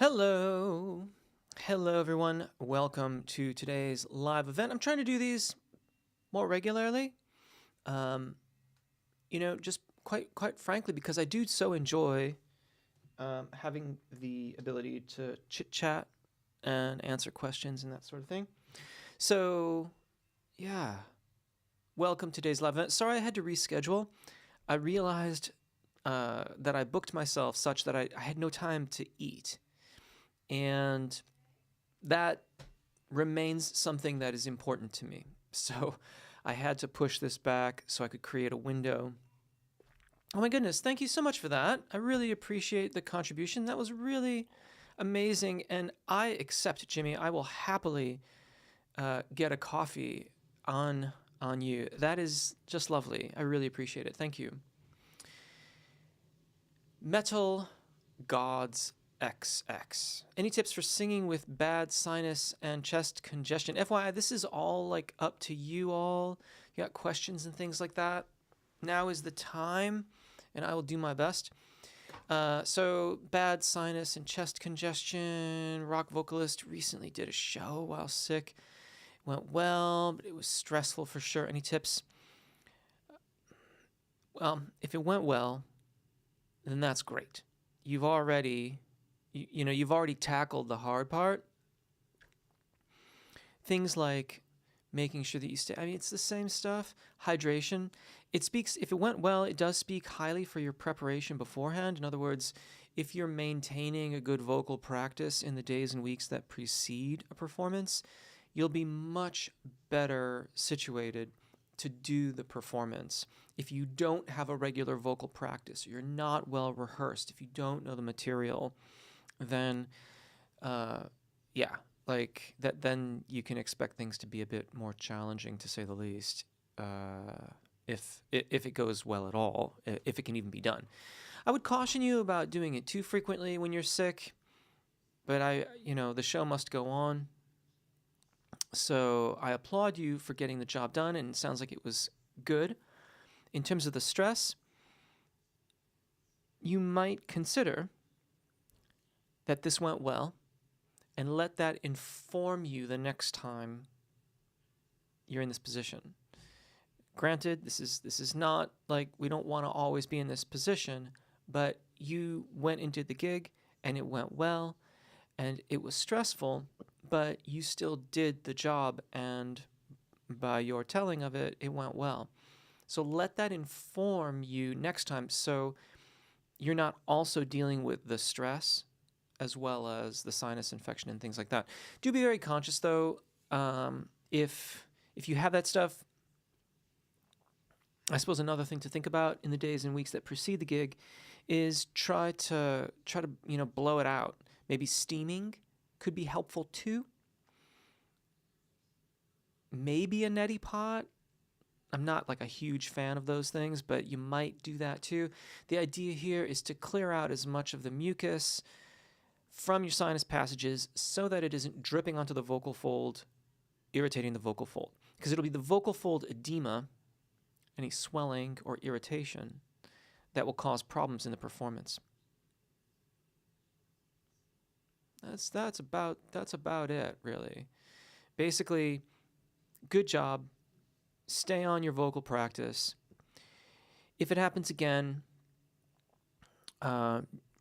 Hello. Hello, everyone. Welcome to today's live event. I'm trying to do these more regularly. Um, just quite frankly, because I do so enjoy having the ability to chit chat and answer questions and that sort of thing. So, yeah, welcome to today's live event. Sorry I had to reschedule. I realized that I booked myself such that I had no time to eat. And that remains something that is important to me. So I had to push this back so I could create a window. Oh my goodness, thank you so much for that. I really appreciate the contribution. That was really amazing. And I accept, Jimmy. I will happily get a coffee on you. That is just lovely. I really appreciate it. Thank you. Metal Gods XX. Any tips for singing with bad sinus and chest congestion? FYI, this is all like up to you all. You got questions and things like that. Now is the time, and I will do my best. So, bad sinus and chest congestion. Rock vocalist recently did a show while sick. Went well, but it was stressful for sure. Any tips? Well, if it went well, then that's great. You've already you've already tackled the hard part. Things like making sure that you stay, I mean, it's the same stuff. Hydration. It speaks, if it went well, it does speak highly for your preparation beforehand. In other words, if you're maintaining a good vocal practice in the days and weeks that precede a performance, you'll be much better situated to do the performance. If you don't have a regular vocal practice, you're not well rehearsed, if you don't know the material, then then you can expect things to be a bit more challenging, to say the least, if it goes well at all, if it can even be done. I would caution you about doing it too frequently when you're sick, but the show must go on. So I applaud you for getting the job done, and it sounds like it was good. In terms of the stress, you might consider that this went well and let that inform you the next time you're in this position. Granted, this is not like we don't want to always be in this position, but you went and did the gig and it went well and it was stressful, but you still did the job, and by your telling of it, it went well. So let that inform you next time, so you're not also dealing with the stress as well as the sinus infection and things like that. Do be very conscious, though. If you have that stuff, I suppose another thing to think about in the days and weeks that precede the gig is try to blow it out. Maybe steaming could be helpful too. Maybe a neti pot. I'm not like a huge fan of those things, but you might do that too. The idea here is to clear out as much of the mucus from your sinus passages so that it isn't dripping onto the vocal fold, irritating the vocal fold. Because it'll be the vocal fold edema, any swelling or irritation, that will cause problems in the performance. That's about it, really. Basically, good job. Stay on your vocal practice. If it happens again,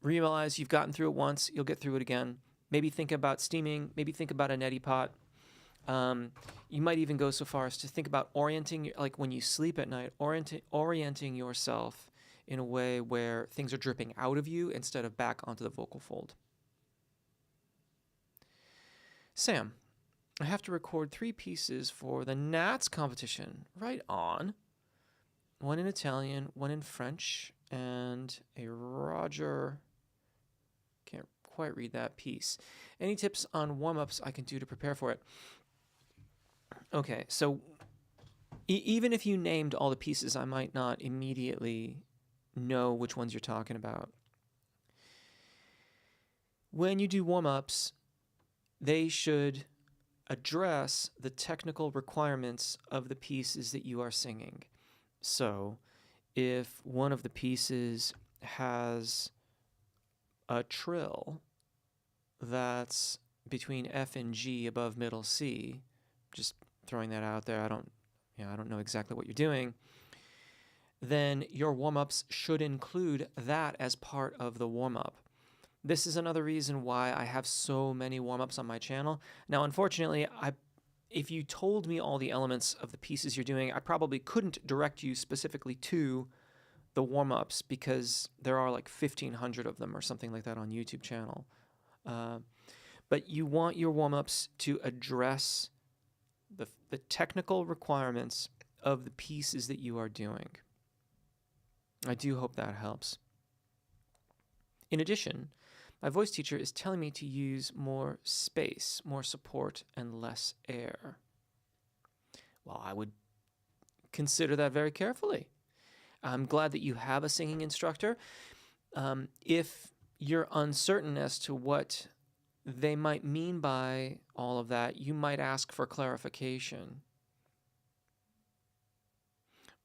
realize you've gotten through it once, you'll get through it again. Maybe think about steaming, maybe think about a neti pot. You might even go so far as to think about orienting, like when you sleep at night, orienting yourself in a way where things are dripping out of you instead of back onto the vocal fold. Sam, I have to record 3 pieces for the Nats competition. Right on. 1 in Italian, 1 in French, and a Roger. Can't quite read that piece. Any tips on warm-ups I can do to prepare for it? Okay, so even if you named all the pieces, I might not immediately know which ones you're talking about. When you do warm-ups, they should address the technical requirements of the pieces that you are singing. So if one of the pieces has a trill, that's between F and G above middle C, just throwing that out there, I don't know exactly what you're doing, then your warm-ups should include that as part of the warm-up. This is another reason why I have so many warm-ups on my channel. Now, unfortunately, if you told me all the elements of the pieces you're doing, I probably couldn't direct you specifically to the warm-ups because there are like 1,500 of them or something like that on YouTube channel. But you want your warm-ups to address the technical requirements of the pieces that you are doing. I do hope that helps. In addition, my voice teacher is telling me to use more space, more support, and less air. Well, I would consider that very carefully. I'm glad that you have a singing instructor. If you're uncertain as to what they might mean by all of that, you might ask for clarification.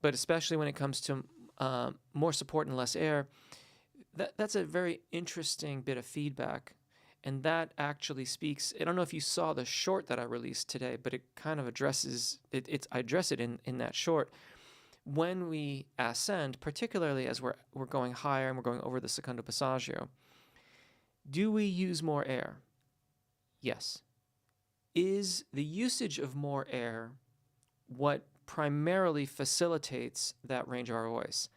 But especially when it comes to more support and less air, that's a very interesting bit of feedback. And that actually speaks, I don't know if you saw the short that I released today, but it kind of addresses, I address it in that short. When we ascend, particularly as we're going higher and we're going over the secondo passaggio, do we use more air? Yes. Is the usage of more air what primarily facilitates that range of our voice?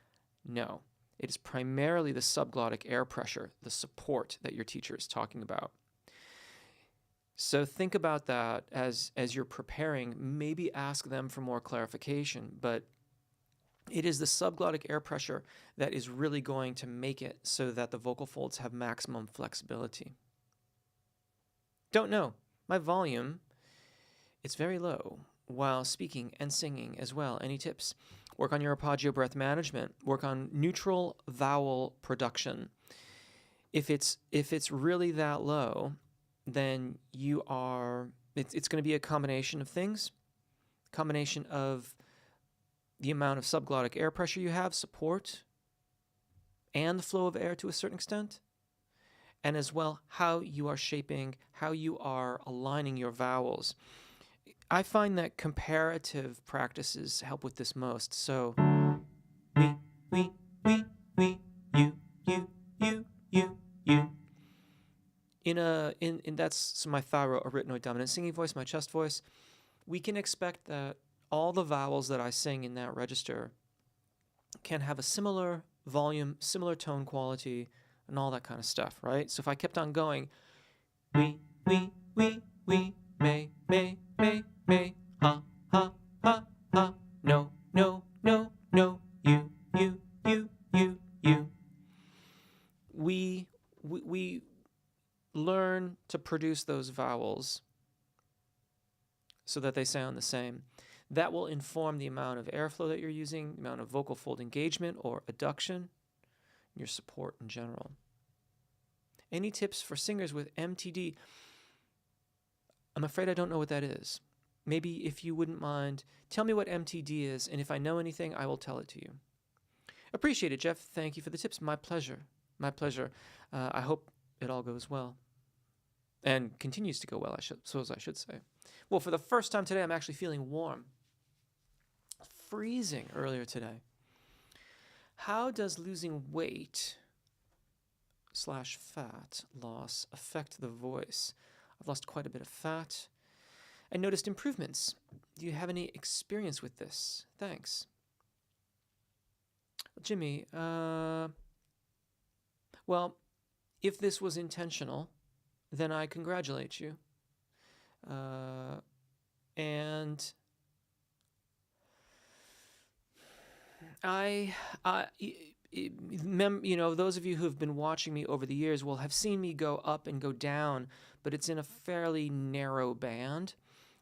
No. It is primarily the subglottic air pressure, the support that your teacher is talking about. So think about that as you're preparing. Maybe ask them for more clarification, but it is the subglottic air pressure that is really going to make it so that the vocal folds have maximum flexibility. Don't know. My volume, it's very low while speaking and singing as well. Any tips? Work on your arpeggio breath management. Work on neutral vowel production. If it's really that low, then it's going to be a combination of things. Combination of the amount of subglottic air pressure you have, support, and the flow of air to a certain extent, and as well how you are shaping, how you are aligning your vowels. I find that comparative practices help with this most. So, we, you. That's my thyroarytenoid dominant singing voice, my chest voice. We can expect that all the vowels that I sing in that register can have a similar volume, similar tone quality, and all that kind of stuff, right? So if I kept on going, we, may, ha, no, you. We learn to produce those vowels so that they sound the same. That will inform the amount of airflow that you're using, the amount of vocal fold engagement or adduction, your support in general. Any tips for singers with MTD? I'm afraid I don't know what that is. Maybe if you wouldn't mind, tell me what MTD is, and if I know anything, I will tell it to you. Appreciate it, Jeff. Thank you for the tips. My pleasure. My pleasure. I hope it all goes well. And continues to go well, I should say. Well, for the first time today, I'm actually feeling warm. Freezing earlier today. How does losing weight / fat loss affect the voice? I've lost quite a bit of fat. I noticed improvements. Do you have any experience with this? Thanks. Jimmy, well, if this was intentional, then I congratulate you. And those of you who have been watching me over the years will have seen me go up and go down, but it's in a fairly narrow band.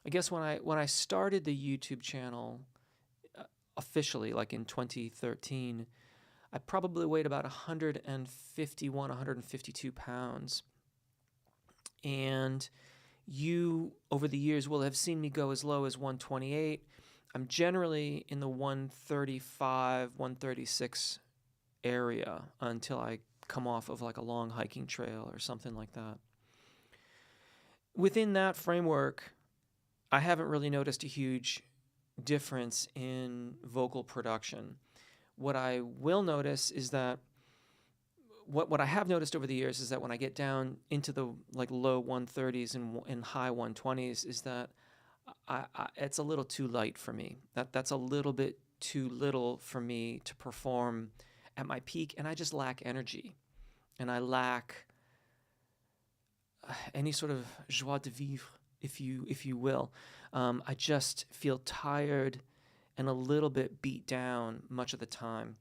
I guess when I started the YouTube channel officially, like in 2013, I probably weighed about 151, 152 pounds. And you, over the years, will have seen me go as low as 128. I'm generally in the 135, 136 area until I come off of like a long hiking trail or something like that. within that framework, I haven't really noticed a huge difference in vocal production. What I will notice is that what I have noticed over the years is that when I get down into the like low 130s and high 120s, is that it's a little too light for me. That's a little bit too little for me to perform at my peak, and I just lack energy, and I lack any sort of joie de vivre, if you will. I just feel tired and a little bit beat down much of the time.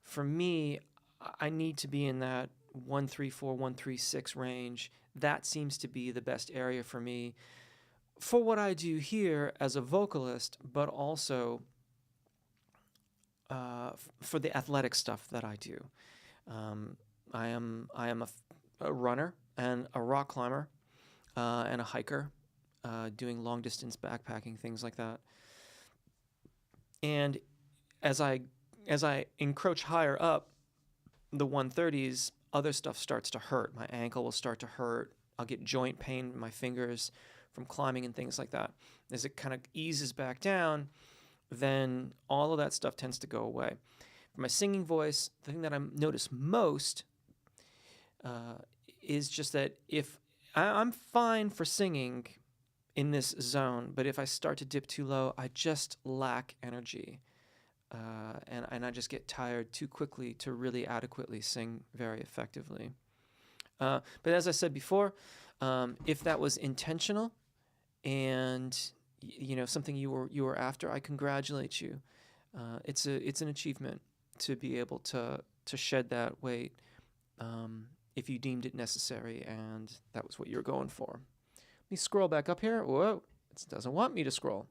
For me, I need to be in that 134, 136 range. That seems to be the best area for me for what I do here as a vocalist, but also for the athletic stuff that I do. I am a runner and a rock climber and a hiker, doing long distance backpacking, things like that. And as I encroach higher up the 130s, other stuff starts to hurt. My ankle will start to hurt. I'll get joint pain in my fingers from climbing and things like that. As it kind of eases back down, then all of that stuff tends to go away. For my singing voice, the thing that I notice most is just that if I'm fine for singing in this zone, but if I start to dip too low, I just lack energy. And I just get tired too quickly to really adequately sing very effectively. But as I said before, if that was intentional and something you were after, I congratulate you. It's an achievement to be able to shed that weight if you deemed it necessary and that was what you were going for. Let me scroll back up here. Whoa, it doesn't want me to scroll.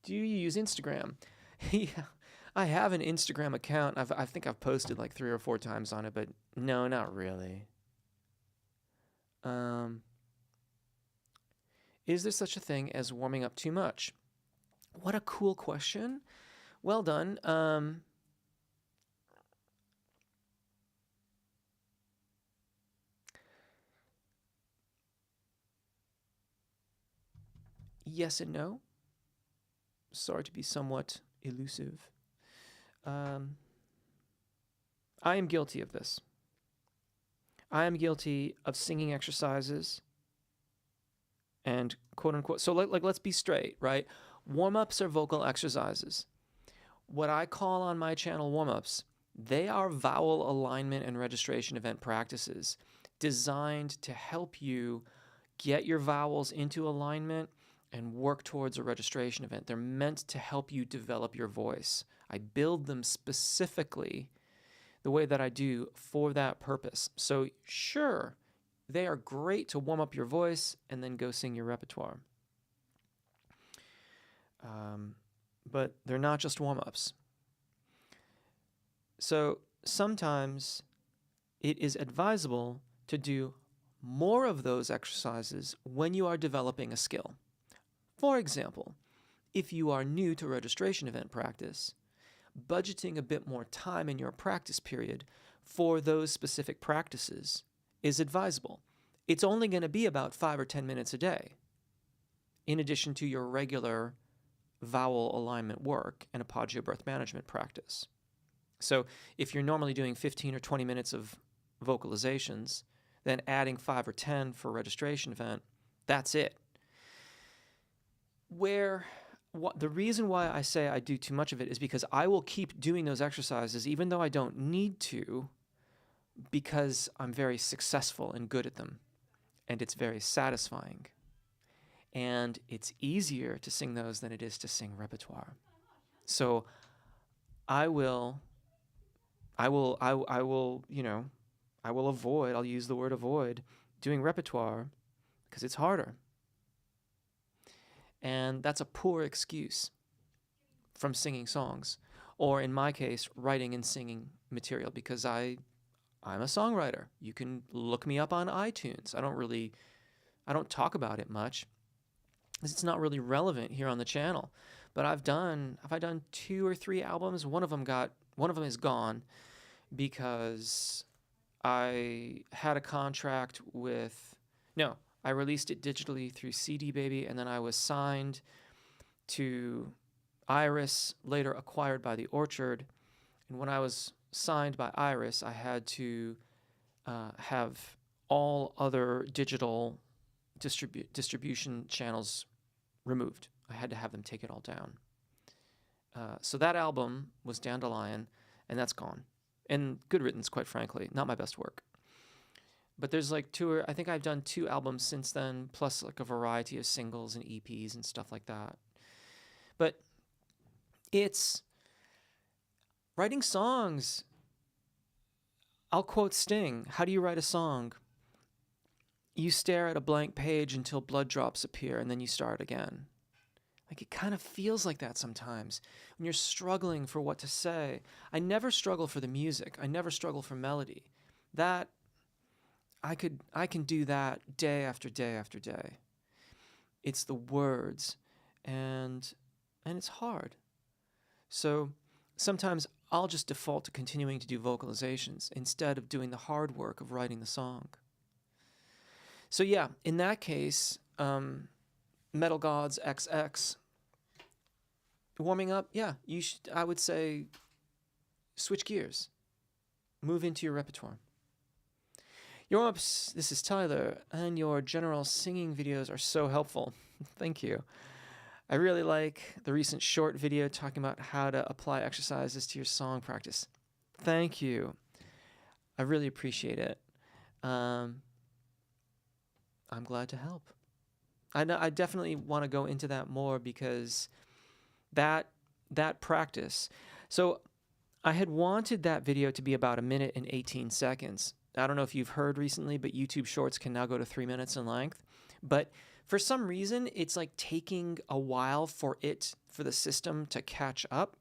Do you use Instagram? Yeah, I have an Instagram account. I think I've posted like 3 or 4 times on it, but no, not really. Is there such a thing as warming up too much? What a cool question. Well done. Yes and no. Sorry to be somewhat elusive. I am guilty of this. I am guilty of singing exercises and quote unquote. So let's be straight, right? Warm-ups are vocal exercises. What I call on my channel warm-ups, they are vowel alignment and registration event practices designed to help you get your vowels into alignment and work towards a registration event. They're meant to help you develop your voice. I build them specifically the way that I do for that purpose. So sure, they are great to warm up your voice and then go sing your repertoire. But they're not just warm-ups. So sometimes it is advisable to do more of those exercises when you are developing a skill. For example, if you are new to registration event practice, budgeting a bit more time in your practice period for those specific practices is advisable. It's only going to be about 5 or 10 minutes a day, in addition to your regular vowel alignment work and apogeo breath management practice. So if you're normally doing 15 or 20 minutes of vocalizations, then adding 5 or 10 for a registration event, that's it. The reason why I say I do too much of it is because I will keep doing those exercises even though I don't need to, because I'm very successful and good at them, and it's very satisfying. And it's easier to sing those than it is to sing repertoire. So I will avoid, I'll use the word avoid, doing repertoire because it's harder. And that's a poor excuse from singing songs, or in my case, writing and singing material, because I'm a songwriter. You can look me up on iTunes. I don't talk about it much. It's not really relevant here on the channel. But have I done 2 or 3 albums? One of them is gone because I had a contract with No, I released it digitally through CD Baby, and then I was signed to Iris, later acquired by The Orchard. And when I was signed by Iris, I had to have all other digital distribution channels removed. I had to have them take it all down. So that album was Dandelion, and that's gone. And Good Riddance, quite frankly, not my best work. But there's like I think I've done 2 albums since then, plus like a variety of singles and EPs and stuff like that. But it's writing songs. I'll quote Sting. How do you write a song? You stare at a blank page until blood drops appear, and then you start again. Like, it kind of feels like that sometimes when you're struggling for what to say. I never struggle for the music. I never struggle for melody. That I can do that day after day after day. It's the words, and it's hard. So sometimes I'll just default to continuing to do vocalizations instead of doing the hard work of writing the song. So yeah, in that case, Metal Gods XX, warming up, yeah, I would say switch gears. Move into your repertoire. Your warm-ups, this is Tyler, and your general singing videos are so helpful. Thank you. I really like the recent short video talking about how to apply exercises to your song practice. Thank you. I really appreciate it. I'm glad to help. I definitely want to go into that more because that practice. So I had wanted that video to be about 1 minute and 18 seconds. I don't know if you've heard recently, but YouTube Shorts can now go to 3 minutes in length. But for some reason, it's like taking a while for the system to catch up.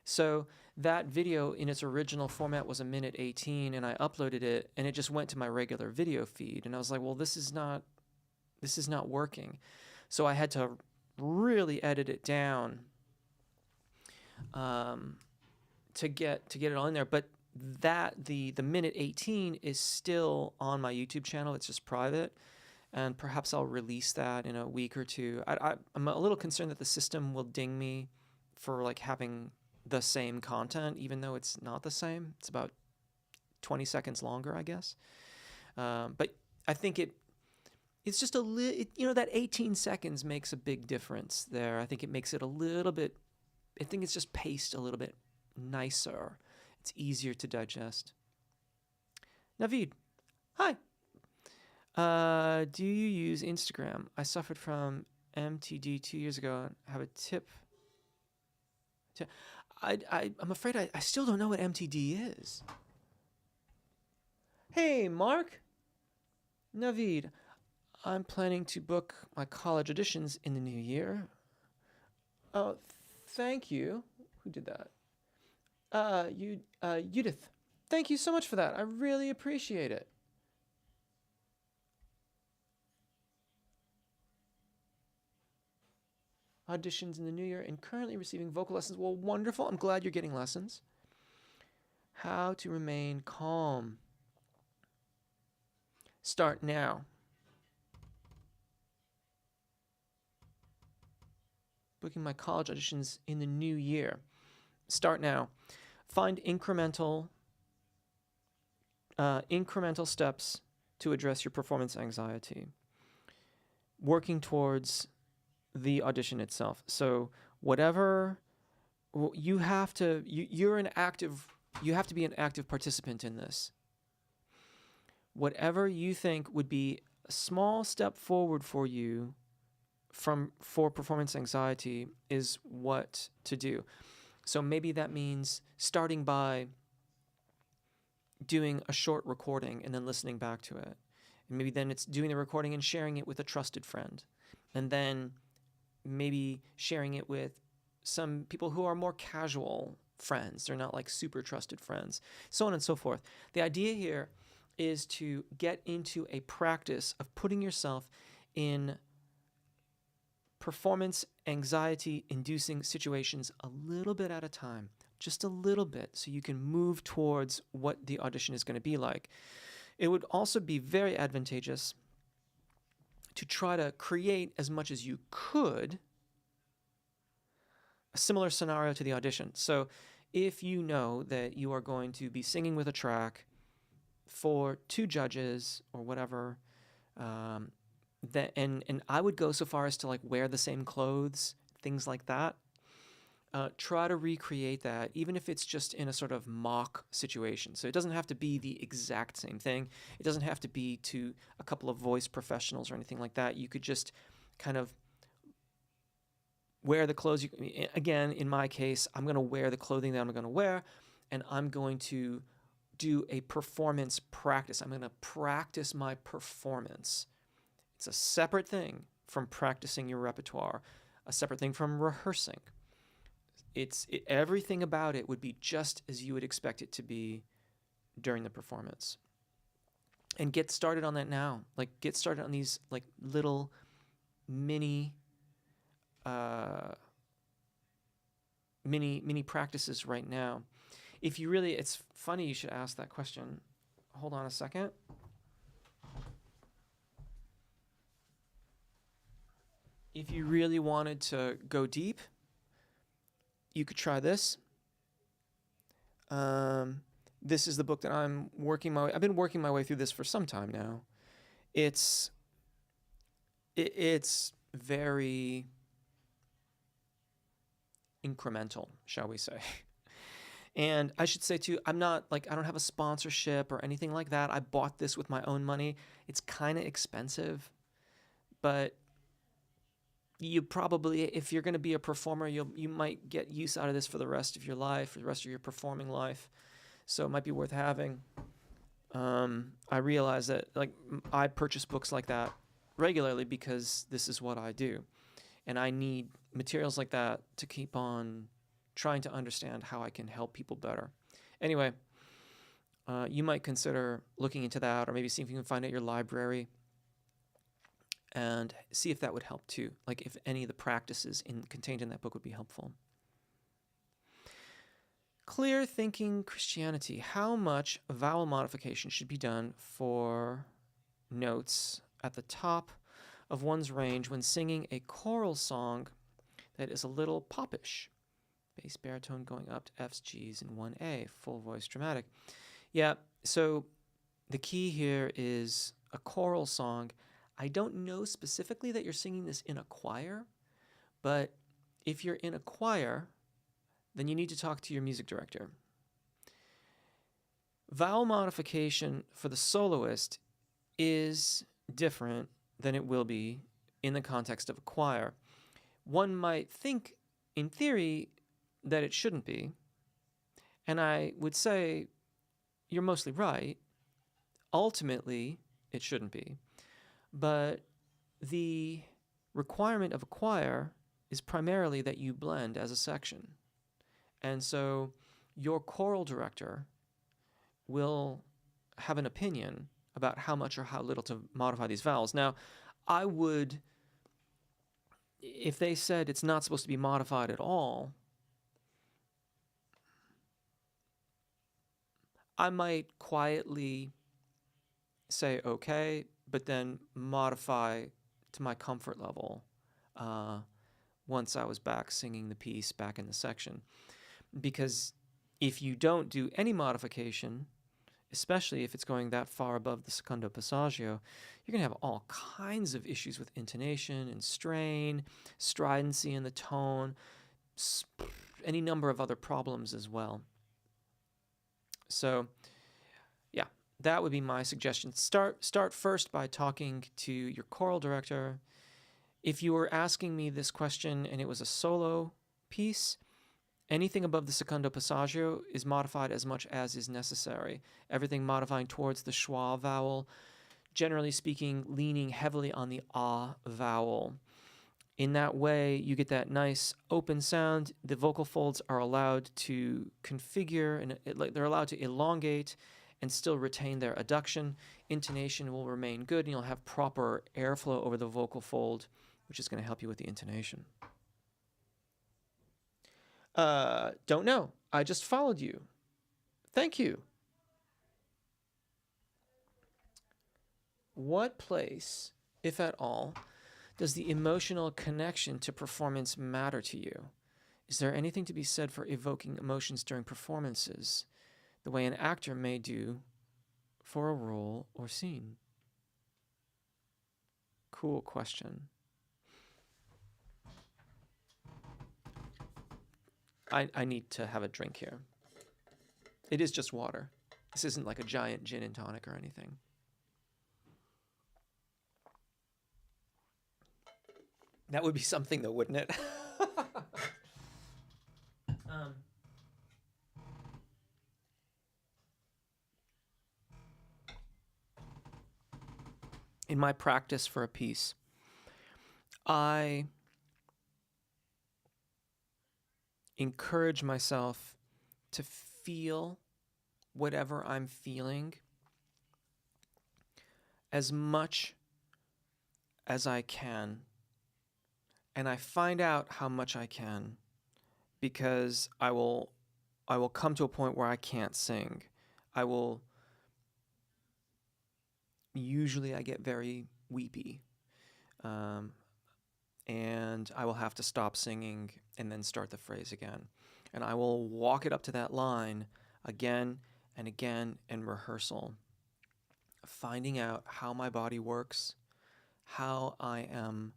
So that video in its original format was 1 minute 18, and I uploaded it, and it just went to my regular video feed. And I was like, well, this is not working. So I had to really edit it down to get it all in there. But the minute 18 is still on my YouTube channel. It's just private. And perhaps I'll release that in a week or two. I'm a little concerned that the system will ding me for like having the same content, even though it's not the same. It's about 20 seconds longer, I guess. But I think it's just that 18 seconds makes a big difference there. I think it makes it a little bit, I think it's just paced a little bit nicer. It's easier to digest. Naveed, hi. Do you use Instagram? I suffered from MTD 2 years ago and have a tip. I'm afraid I still don't know what MTD is. Hey, Mark. Naveed, I'm planning to book my college auditions in the new year. Oh, thank you. Who did that? Judith. Thank you so much for that. I really appreciate it. Auditions in the new year and currently receiving vocal lessons. Well, wonderful. I'm glad you're getting lessons. How to remain calm. Start now. Booking my college auditions in the new year. Start now. Find incremental steps to address your performance anxiety. Working towards the audition itself. So whatever you have to be an active participant in this. Whatever you think would be a small step forward for you for performance anxiety is what to do. So maybe that means starting by doing a short recording and then listening back to it. And maybe then it's doing the recording and sharing it with a trusted friend. And then maybe sharing it with some people who are more casual friends. They're not like super trusted friends, so on and so forth. The idea here is to get into a practice of putting yourself in performance anxiety inducing situations a little bit at a time, just a little bit, so you can move towards what the audition is going to be like. It would also be very advantageous to try to create as much as you could a similar scenario to the audition. So if you know that you are going to be singing with a track for 2 judges or whatever, and I would go so far as to like wear the same clothes, things like that. Try to recreate that, even if it's just in a sort of mock situation. So it doesn't have to be the exact same thing. It doesn't have to be to a couple of voice professionals or anything like that. You could just kind of wear the clothes. Again, in my case, I'm going to wear the clothing that I'm going to wear, and I'm going to do a performance practice. I'm going to practice my performance. It's a separate thing from practicing your repertoire, a separate thing from rehearsing. Everything about it would be just as you would expect it to be during the performance. And get started on that now. Like, get started on these like little mini practices right now. If you really, it's funny you should ask that question. Hold on a second. If you really wanted to go deep, you could try this. This is the book that I've been working my way through this for some time now. It's very incremental, shall we say. And I should say too, I don't have a sponsorship or anything like that. I bought this with my own money. It's kind of expensive, but you probably, if you're going to be a performer, you might get use out of this for the rest of your life, for the rest of your performing life. So it might be worth having. I realize that I purchase books like that regularly because this is what I do. And I need materials like that to keep on trying to understand how I can help people better. Anyway, you might consider looking into that, or maybe see if you can find it at your library and see if that would help too. Like if any of the practices contained in that book would be helpful. Clear thinking Christianity. How much vowel modification should be done for notes at the top of one's range when singing a choral song that is a little popish? Bass baritone going up to F's, G's, and 1A, full voice dramatic. Yeah, so the key here is a choral song. I don't know specifically that you're singing this in a choir, but if you're in a choir, then you need to talk to your music director. Vowel modification for the soloist is different than it will be in the context of a choir. One might think, in theory, that it shouldn't be, and I would say you're mostly right. Ultimately, it shouldn't be. But the requirement of a choir is primarily that you blend as a section. And so your choral director will have an opinion about how much or how little to modify these vowels. Now, I would, if they said it's not supposed to be modified at all, I might quietly say okay, but then modify to my comfort level once I was back singing the piece back in the section. Because if you don't do any modification, especially if it's going that far above the secondo passaggio, you're going to have all kinds of issues with intonation and strain, stridency in the tone, any number of other problems as well. So, yeah, that would be my suggestion. Start first by talking to your choral director. If you were asking me this question and it was a solo piece, anything above the secondo passaggio is modified as much as is necessary. Everything modifying towards the schwa vowel, generally speaking, leaning heavily on the ah vowel. In that way, you get that nice open sound. The vocal folds are allowed to configure, and they're allowed to elongate and still retain their adduction. Intonation will remain good, and you'll have proper airflow over the vocal fold, which is going to help you with the intonation. Don't know. I just followed you. Thank you. What place if at all, does the emotional connection to performance matter to you? Is there anything to be said for evoking emotions during performances, the way an actor may do for a role or scene? Cool question. I need to have a drink here. It is just water. This isn't like a giant gin and tonic or anything. That would be something though, wouldn't it? In my practice for a piece, I encourage myself to feel whatever I'm feeling as much as I can. And I find out how much I can because I will come to a point where I can't sing. Usually I get very weepy. And I will have to stop singing and then start the phrase again. And I will walk it up to that line again and again in rehearsal, finding out how my body works, how I am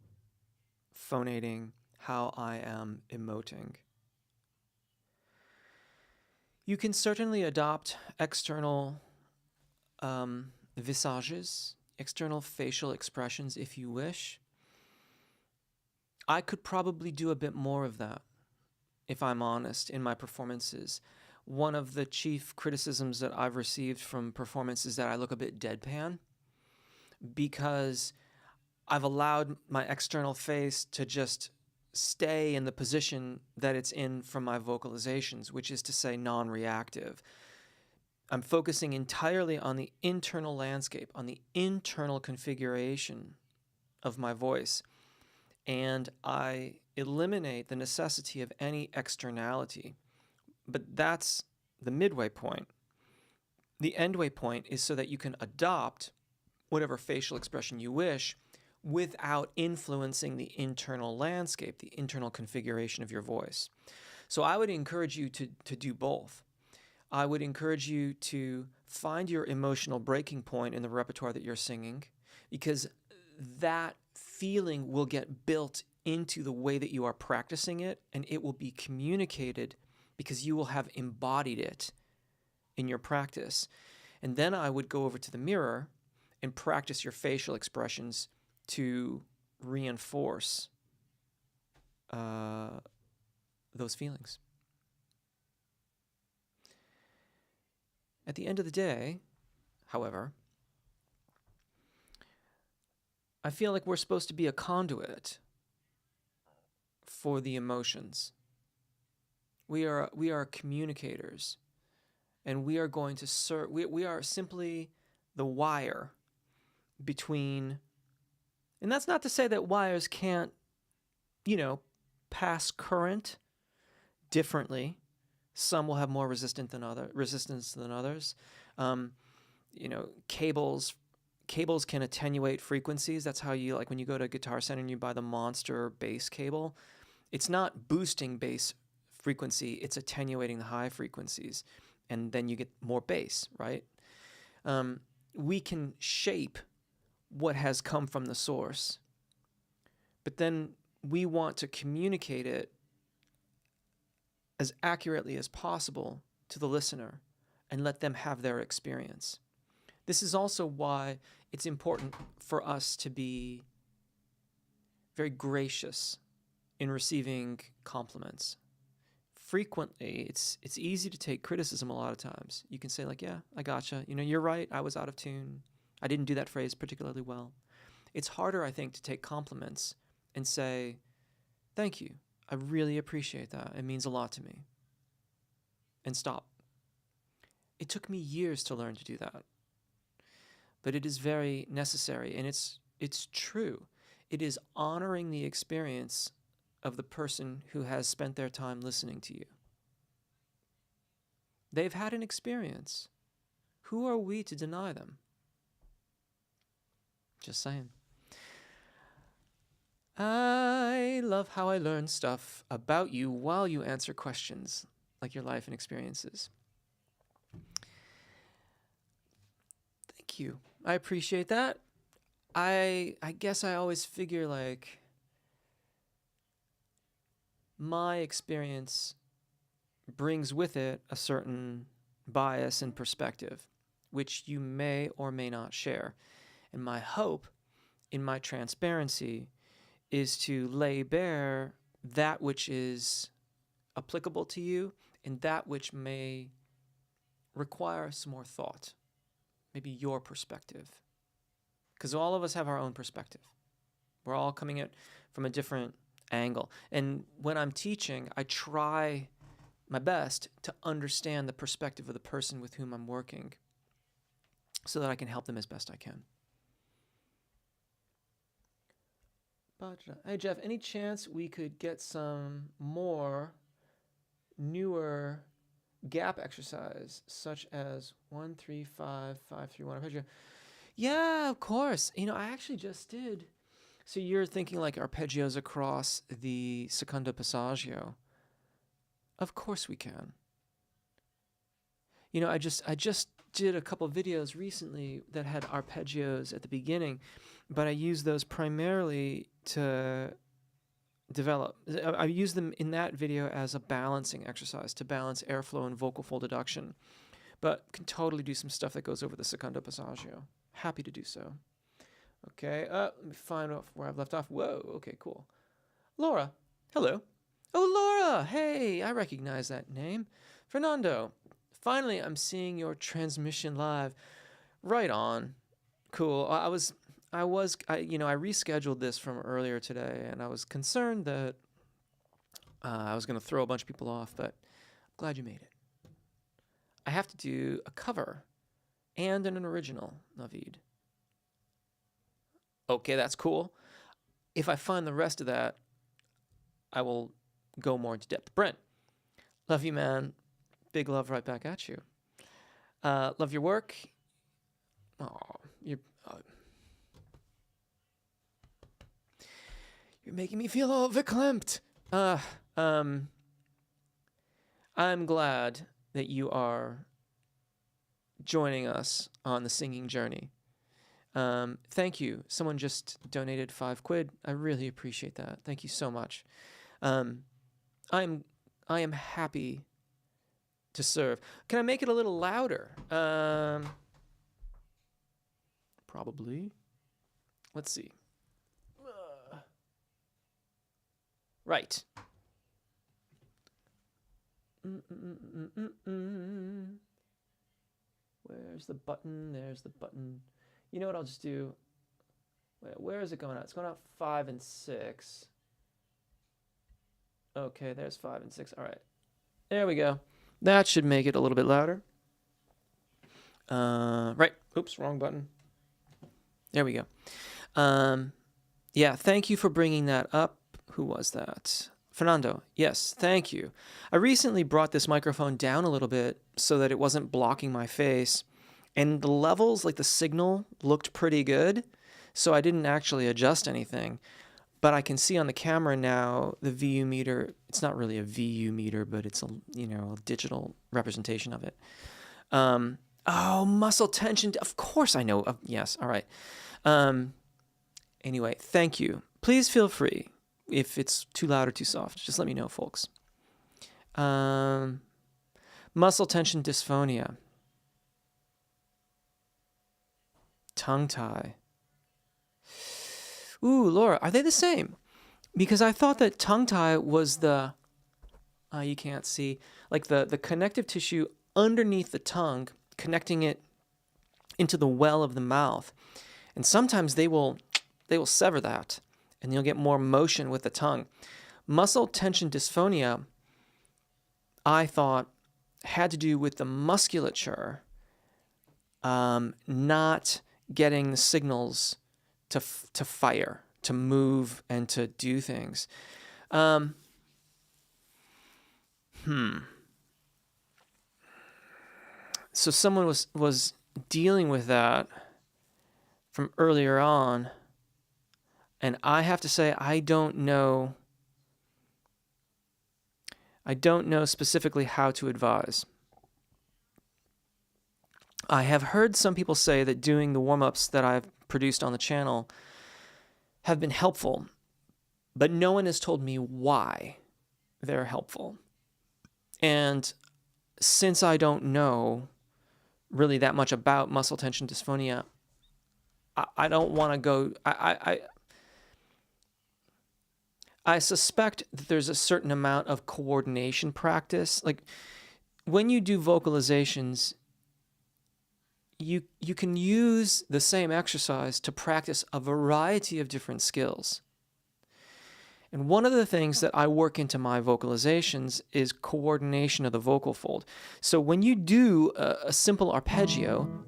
phonating, how I am emoting. You can certainly adopt external visages, external facial expressions if you wish. I could probably do a bit more of that, if I'm honest, in my performances. One of the chief criticisms that I've received from performances is that I look a bit deadpan because I've allowed my external face to just stay in the position that it's in from my vocalizations, which is to say non-reactive. I'm focusing entirely on the internal landscape, on the internal configuration of my voice. And I eliminate the necessity of any externality. But that's the midway point. The endway point is so that you can adopt whatever facial expression you wish without influencing the internal landscape, the internal configuration of your voice. So I would encourage you to do both. I would encourage you to find your emotional breaking point in the repertoire that you're singing, because that feeling will get built into the way that you are practicing it, and it will be communicated because you will have embodied it in your practice. And then I would go over to the mirror and practice your facial expressions to reinforce those feelings. At the end of the day, however, I feel like we're supposed to be a conduit for the emotions. We are communicators, and we are going to serve. We are simply the wire between, and that's not to say that wires can't, pass current differently. Some will have more resistance than others. Cables can attenuate frequencies. That's how you, like when you go to Guitar Center and you buy the monster bass cable, it's not boosting bass frequency, it's attenuating the high frequencies, and then you get more bass, right? We can shape what has come from the source, but then we want to communicate it as accurately as possible to the listener and let them have their experience. This is also why it's important for us to be very gracious in receiving compliments. Frequently, it's easy to take criticism a lot of times. You can say like, yeah, I gotcha. You're right. I was out of tune. I didn't do that phrase particularly well. It's harder, I think, to take compliments and say, thank you. I really appreciate that. It means a lot to me. And stop. It took me years to learn to do that. But it is very necessary, and it's true. It is honoring the experience of the person who has spent their time listening to you. They've had an experience. Who are we to deny them? Just saying. I love how I learn stuff about you while you answer questions, like your life and experiences. Thank you. I appreciate that. I guess I always figure like my experience brings with it a certain bias and perspective, which you may or may not share. And my hope in my transparency is to lay bare that which is applicable to you and that which may require some more thought, maybe your perspective. Because all of us have our own perspective. We're all coming at from a different angle. And when I'm teaching, I try my best to understand the perspective of the person with whom I'm working so that I can help them as best I can. But, hey, Jeff, any chance we could get some more newer gap exercise, such as 1, 3, 5, 5, 3, 1 arpeggio? Yeah, of course. I actually just did. So you're thinking like arpeggios across the secondo passaggio. Of course we can. I just did a couple videos recently that had arpeggios at the beginning, but I used those primarily to develop. I used them in that video as a balancing exercise to balance airflow and vocal fold deduction, but can totally do some stuff that goes over the secondo passaggio. Happy to do so. Okay, let me find where I've left off. Whoa, okay, cool. Laura, hello. Oh, Laura, hey, I recognize that name. Fernando, finally I'm seeing your transmission live. Right on. Cool. I rescheduled this from earlier today, and I was concerned that I was going to throw a bunch of people off, but I'm glad you made it. I have to do a cover and an original, Naveed. Okay, that's cool. If I find the rest of that, I will go more into depth. Brent, love you, man. Big love right back at you. Love your work. Oh, you're making me feel all verklempt. I'm glad that you are joining us on the singing journey. Thank you. Someone just donated £5. I really appreciate that. Thank you so much. I am happy to serve. Can I make it a little louder? Probably. Let's see. Right. Where's the button? There's the button. You know what I'll just do? Where is it going out? It's going out 5 and 6. Okay, there's 5 and 6. All right. There we go. That should make it a little bit louder. Right. Oops, wrong button. There we go. Yeah, thank you for bringing that up. Who was that? Fernando. Yes, thank you. I recently brought this microphone down a little bit so that it wasn't blocking my face. And the levels, like the signal, looked pretty good. So I didn't actually adjust anything. But I can see on the camera now the VU meter. It's not really a VU meter, but it's a digital representation of it. Muscle tension. Of course I know. Yes. All right. Anyway, thank you. Please feel free. If it's too loud or too soft, just let me know, folks. Muscle tension dysphonia. Tongue tie. Ooh, Laura, are they the same? Because I thought that tongue tie was the, you can't see, like the connective tissue underneath the tongue, connecting it into the well of the mouth. And sometimes they will sever that, and you'll get more motion with the tongue. Muscle tension dysphonia, I thought, had to do with the musculature not getting the signals to fire, to move, and to do things. So someone was dealing with that from earlier on, And I have to say, I don't know specifically how to advise. I have heard some people say that doing the warm-ups that I've produced on the channel have been helpful, but no one has told me why they're helpful. And since I don't know really that much about muscle tension dysphonia, I don't want to go... I suspect that there's a certain amount of coordination practice. Like when you do vocalizations, you can use the same exercise to practice a variety of different skills. And one of the things that I work into my vocalizations is coordination of the vocal fold. So when you do a simple arpeggio,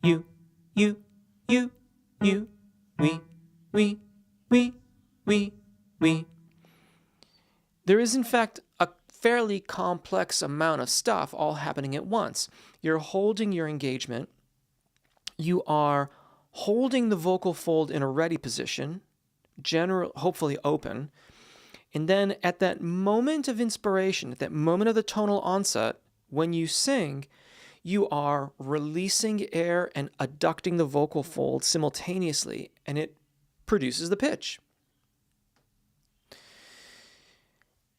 you, we, there is in fact a fairly complex amount of stuff all happening at once. You're holding your engagement. You are holding the vocal fold in a ready position, hopefully open. And then at that moment of inspiration, at that moment of the tonal onset, when you sing, you are releasing air and adducting the vocal fold simultaneously, and it produces the pitch.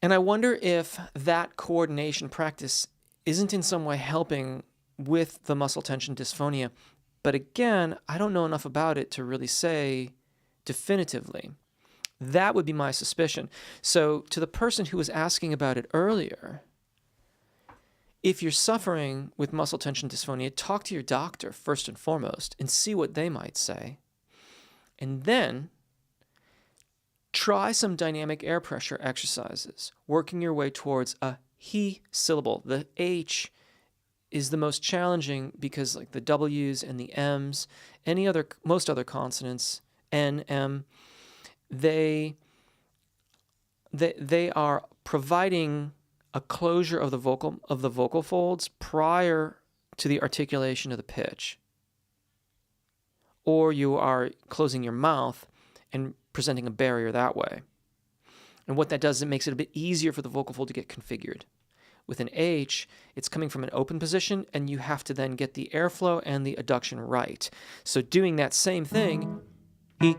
And I wonder if that coordination practice isn't in some way helping with the muscle tension dysphonia. But again, I don't know enough about it to really say definitively. That would be my suspicion. So to the person who was asking about it earlier, if you're suffering with muscle tension dysphonia, talk to your doctor first and foremost and see what they might say. And then try some dynamic air pressure exercises, working your way towards a he syllable. The H is the most challenging because like the W's and the M's, most other consonants, N, M, they are providing a closure of the vocal folds prior to the articulation of the pitch. Or you are closing your mouth and presenting a barrier that way. And what that does is it makes it a bit easier for the vocal fold to get configured. With an H, it's coming from an open position, and you have to then get the airflow and the adduction right. So doing that same thing, he,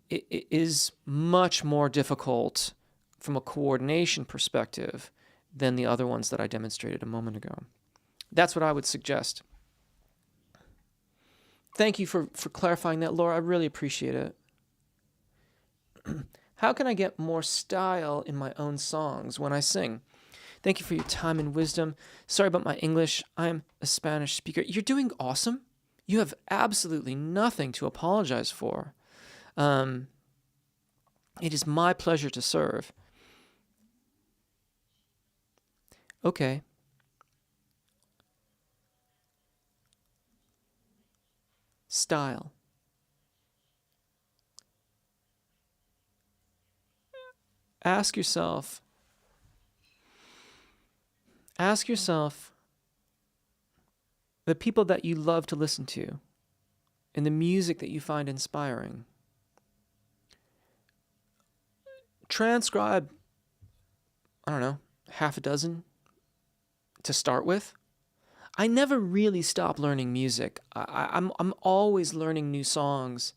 it is much more difficult from a coordination perspective than the other ones that I demonstrated a moment ago. That's what I would suggest. Thank you for clarifying that, Laura. I really appreciate it. How can I get more style in my own songs when I sing? Thank you for your time and wisdom. Sorry about my English. I'm a Spanish speaker. You're doing awesome. You have absolutely nothing to apologize for. It is my pleasure to serve. Okay. Style. Ask yourself the people that you love to listen to and the music that you find inspiring. Transcribe, I don't know, half a dozen to start with. I never really stop learning music. I'm always learning new songs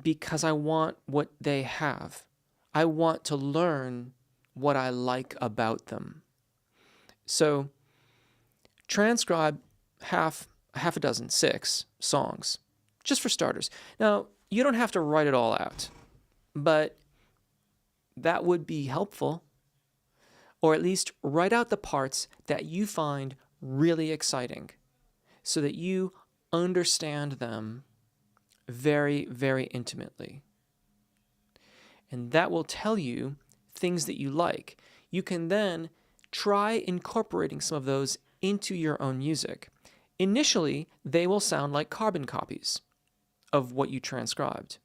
because I want what they have. I want to learn what I like about them. So transcribe half a dozen, 6 songs, just for starters. Now, you don't have to write it all out, but that would be helpful. Or at least write out the parts that you find really exciting so that you understand them very, very intimately. And that will tell you things that you like. You can then try incorporating some of those into your own music. Initially, they will sound like carbon copies of what you transcribed.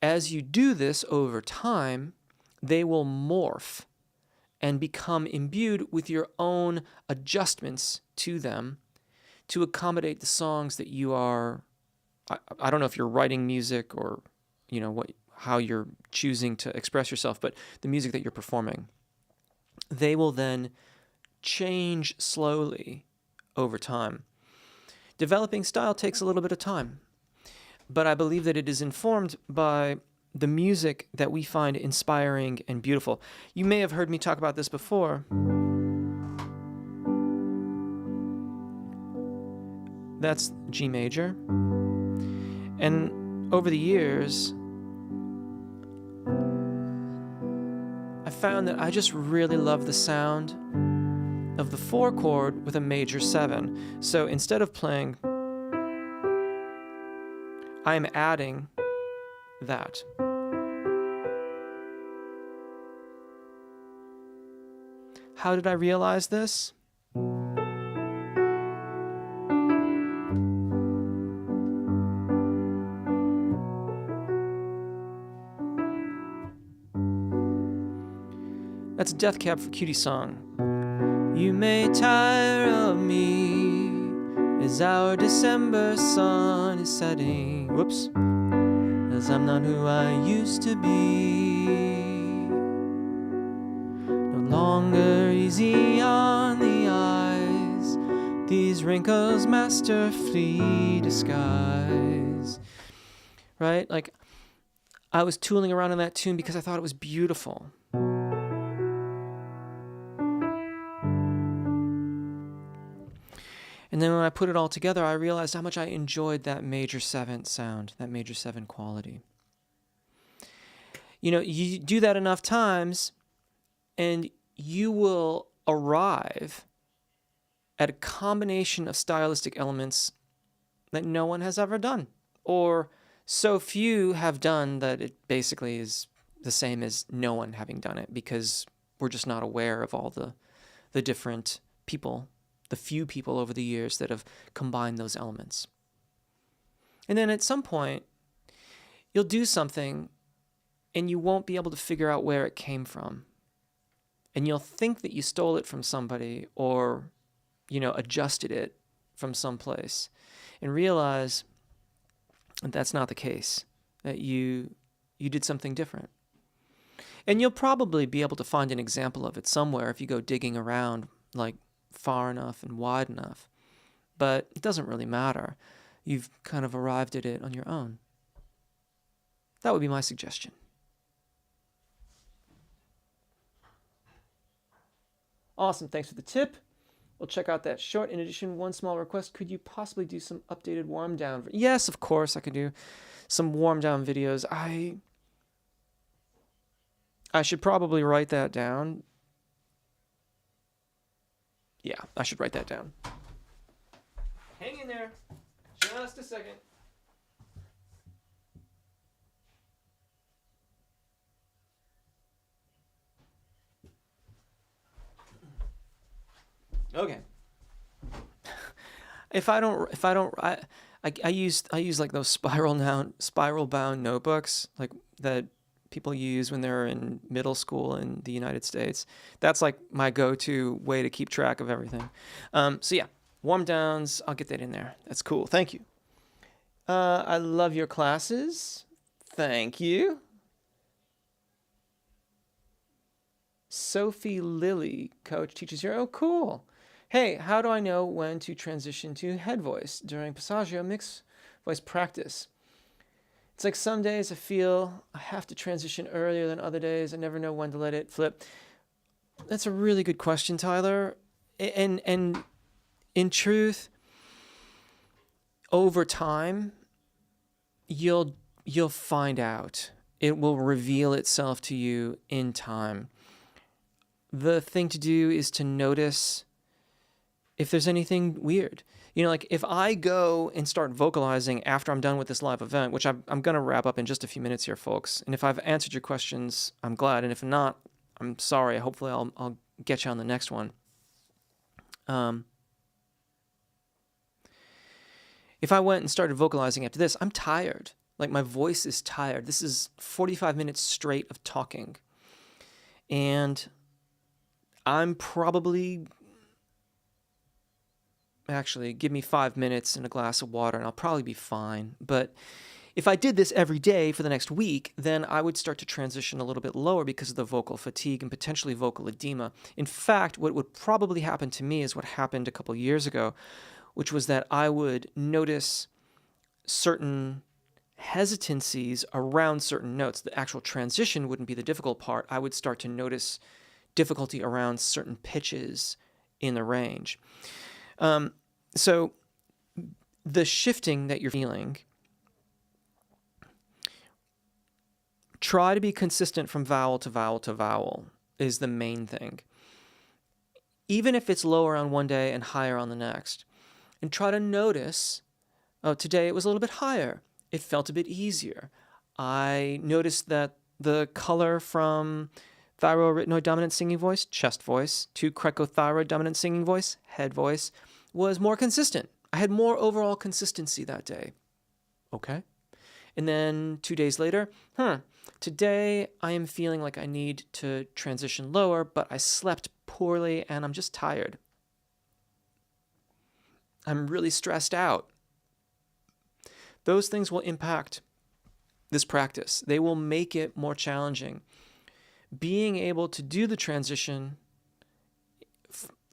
As you do this over time, they will morph and become imbued with your own adjustments to them to accommodate the songs that you are. I don't know if you're writing music or, how you're choosing to express yourself, but the music that you're performing, they will then change slowly over time. Developing style takes a little bit of time, but I believe that it is informed by the music that we find inspiring and beautiful. You may have heard me talk about this before. That's G major. And over the years, I found that I just really love the sound of the 4 chord with a major 7. So instead of playing, I'm adding that. How did I realize this? That's Death Cab for Cutie song. You may tire of me as our December sun is setting. Whoops. As I'm not who I used to be. No longer easy on the eyes. These wrinkles masterfully disguise. Right? Like, I was tooling around in that tune because I thought it was beautiful. And then when I put it all together, I realized how much I enjoyed that major 7 sound, that major 7 quality. You do that enough times, and you will arrive at a combination of stylistic elements that no one has ever done, or so few have done that it basically is the same as no one having done it, because we're just not aware of all the different people, the few people over the years that have combined those elements. And then at some point, you'll do something and you won't be able to figure out where it came from. And you'll think that you stole it from somebody or, adjusted it from someplace, and realize that that's not the case, that you did something different. And you'll probably be able to find an example of it somewhere if you go digging around, like, far enough and wide enough, but it doesn't really matter. You've kind of arrived at it on your own. That would be my suggestion. Awesome, thanks for the tip. We'll check out that short. In addition, one small request, could you possibly do some updated warm down? Yes, of course, I could do some warm down videos. I should probably write that down. Yeah, I should write that down. Hang in there. Just a second. Okay. I use like those spiral bound notebooks like that people use when they're in middle school in the United States. That's like my go-to way to keep track of everything. So yeah, warm downs, I'll get that in there. That's cool. Thank you. I love your classes. Thank you. Sophie Lilly, coach, teaches here. Oh, cool. Hey, how do I know when to transition to head voice during passaggio mix voice practice? It's like some days I feel I have to transition earlier than other days. I never know when to let it flip. That's a really good question, Tyler. And in truth, over time, you'll find out. It will reveal itself to you in time. The thing to do is to notice if there's anything weird. Like if I go and start vocalizing after I'm done with this live event, which I'm going to wrap up in just a few minutes here, folks. And if I've answered your questions, I'm glad. And if not, I'm sorry. Hopefully I'll get you on the next one. If I went and started vocalizing after this, I'm tired. Like my voice is tired. This is 45 minutes straight of talking. And I'm probably actually, give me 5 minutes and a glass of water and I'll probably be fine. But if I did this every day for the next week, then I would start to transition a little bit lower because of the vocal fatigue and potentially vocal edema. In fact, what would probably happen to me is what happened a couple years ago, which was that I would notice certain hesitancies around certain notes. The actual transition wouldn't be the difficult part. I would start to notice difficulty around certain pitches in the range. So the shifting that you're feeling, try to be consistent from vowel to vowel to vowel is the main thing. Even if it's lower on one day and higher on the next. And try to notice, oh, today it was a little bit higher. It felt a bit easier. I noticed that the color from thyroarytenoid dominant singing voice, chest voice, to cricothyroid dominant singing voice, head voice, was more consistent. I had more overall consistency that day. Okay. And then 2 days later, today I am feeling like I need to transition lower, but I slept poorly and I'm just tired. I'm really stressed out. Those things will impact this practice. They will make it more challenging. Being able to do the transition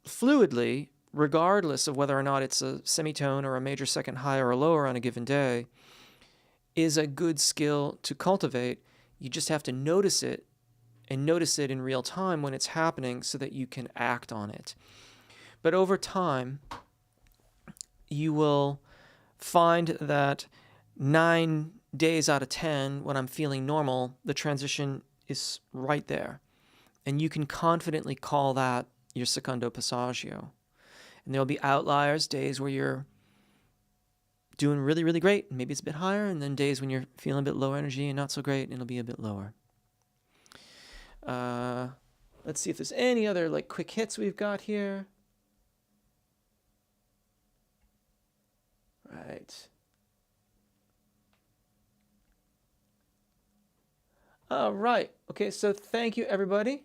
fluidly, regardless of whether or not it's a semitone or a major second higher or lower on a given day, is a good skill to cultivate. You just have to notice it and notice it in real time when it's happening so that you can act on it. But over time, you will find that 9 days out of 10, when I'm feeling normal, the transition is right there. And you can confidently call that your secondo passaggio. And there'll be outliers, days where you're doing really, really great. Maybe it's a bit higher, and then days when you're feeling a bit lower energy and not so great, and it'll be a bit lower. Let's see if there's any other quick hits we've got here. Right. All right. Okay, so thank you, everybody.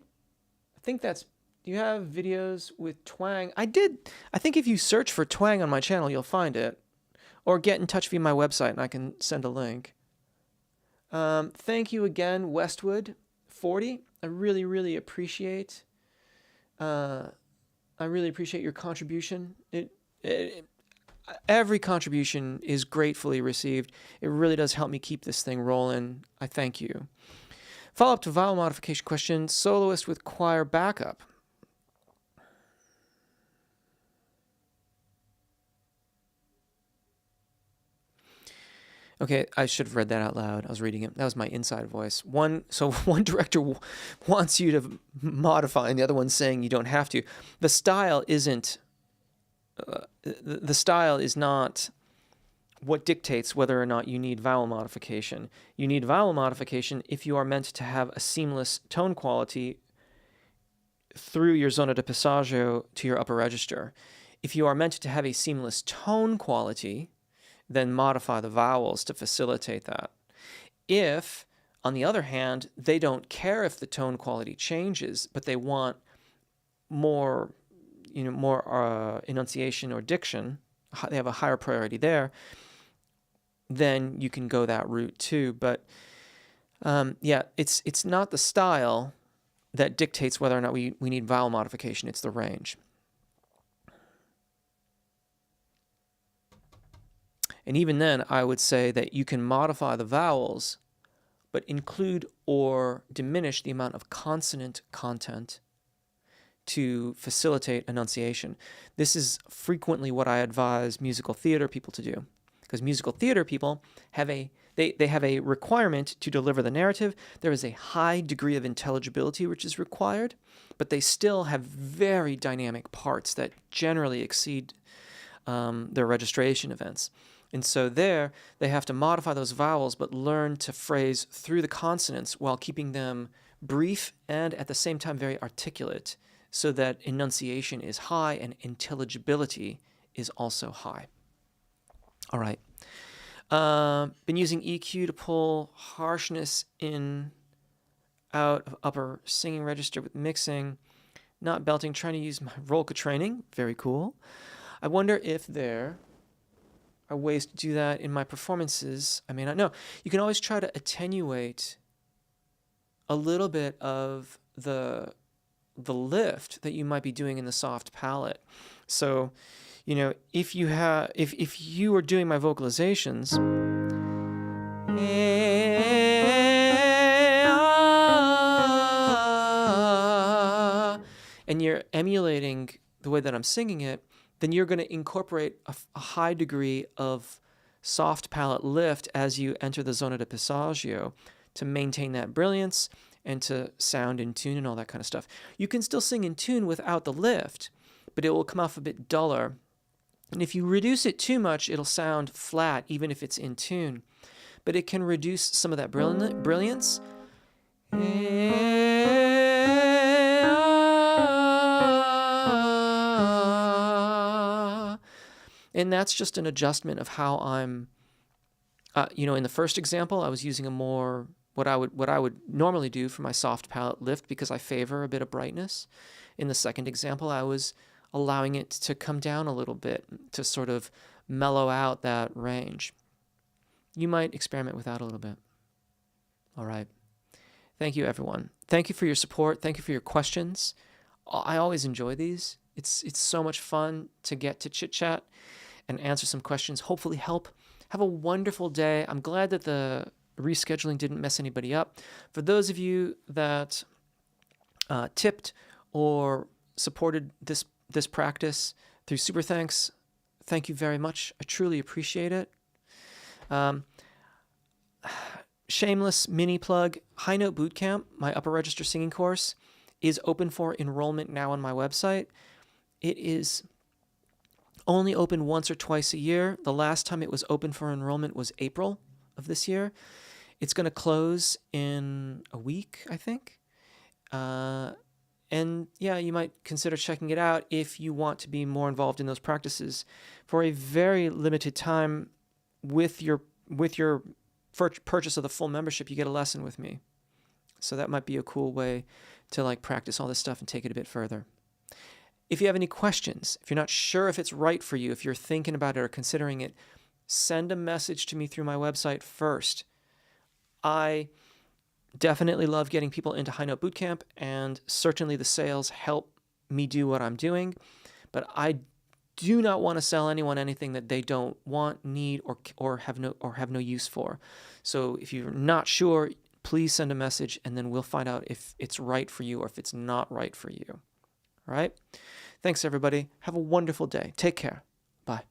I think that's... Do you have videos with twang? I did. I think if you search for twang on my channel, you'll find it. Or get in touch via my website, and I can send a link. Thank you again, Westwood40. I really, really appreciate... I really appreciate your contribution. Every contribution is gratefully received. It really does help me keep this thing rolling. I thank you. Follow-up to vowel modification question, soloist with choir backup. Okay, I should have read that out loud. I was reading it. That was my inside voice. One director wants you to modify, and the other one's saying you don't have to. The style isn't... the style is not what dictates whether or not you need vowel modification. You need vowel modification if you are meant to have a seamless tone quality through your zona di passaggio to your upper register. If you are meant to have a seamless tone quality, then modify the vowels to facilitate that. If, on the other hand, they don't care if the tone quality changes, but they want more enunciation or diction, they have a higher priority there, then you can go that route too. But yeah, it's not the style that dictates whether or not we need vowel modification, it's the range. And even then, I would say that you can modify the vowels, but include or diminish the amount of consonant content to facilitate enunciation. This is frequently what I advise musical theater people to do, because musical theater people have they have a requirement to deliver the narrative. There is a high degree of intelligibility which is required, but they still have very dynamic parts that generally exceed their registration events. And so there, they have to modify those vowels, but learn to phrase through the consonants while keeping them brief and at the same time very articulate, so that enunciation is high and intelligibility is also high. All right. Been using EQ to pull harshness in out of upper singing register with mixing, not belting, trying to use my Volca training. Very cool. I wonder if there are ways to do that in my performances. I may not know. You can always try to attenuate a little bit of the lift that you might be doing in the soft palate. So, if you are doing my vocalizations, and you're emulating the way that I'm singing it, then you're going to incorporate a high degree of soft palate lift as you enter the zona de passaggio to maintain that brilliance and to sound in tune and all that kind of stuff. You can still sing in tune without the lift, but it will come off a bit duller. And if you reduce it too much, it'll sound flat, even if it's in tune. But it can reduce some of that brilliance. And that's just an adjustment of how I'm, in the first example, I was using a more, what I would normally do for my soft palate lift because I favor a bit of brightness. In the second example, I was allowing it to come down a little bit to sort of mellow out that range. You might experiment with that a little bit. All right. Thank you, everyone. Thank you for your support. Thank you for your questions. I always enjoy these. It's so much fun to get to chit-chat and answer some questions, hopefully help. Have a wonderful day. I'm glad that the rescheduling didn't mess anybody up. For those of you that tipped or supported this practice through Super Thanks, thank you very much. I truly appreciate it. Shameless mini plug, High Note Bootcamp, my upper register singing course, is open for enrollment now on my website. It is only open once or twice a year. The last time it was open for enrollment was April of this year. It's going to close in a week, I think. And yeah, you might consider checking it out if you want to be more involved in those practices. For a very limited time, with your purchase of the full membership, you get a lesson with me. So that might be a cool way to practice all this stuff and take it a bit further. If you have any questions, if you're not sure if it's right for you, if you're thinking about it or considering it, send a message to me through my website first. I definitely love getting people into High Note Bootcamp, and certainly the sales help me do what I'm doing, but I do not want to sell anyone anything that they don't want, need, or have no use for. So if you're not sure, please send a message, and then we'll find out if it's right for you or if it's not right for you. All right? Thanks, everybody. Have a wonderful day. Take care. Bye.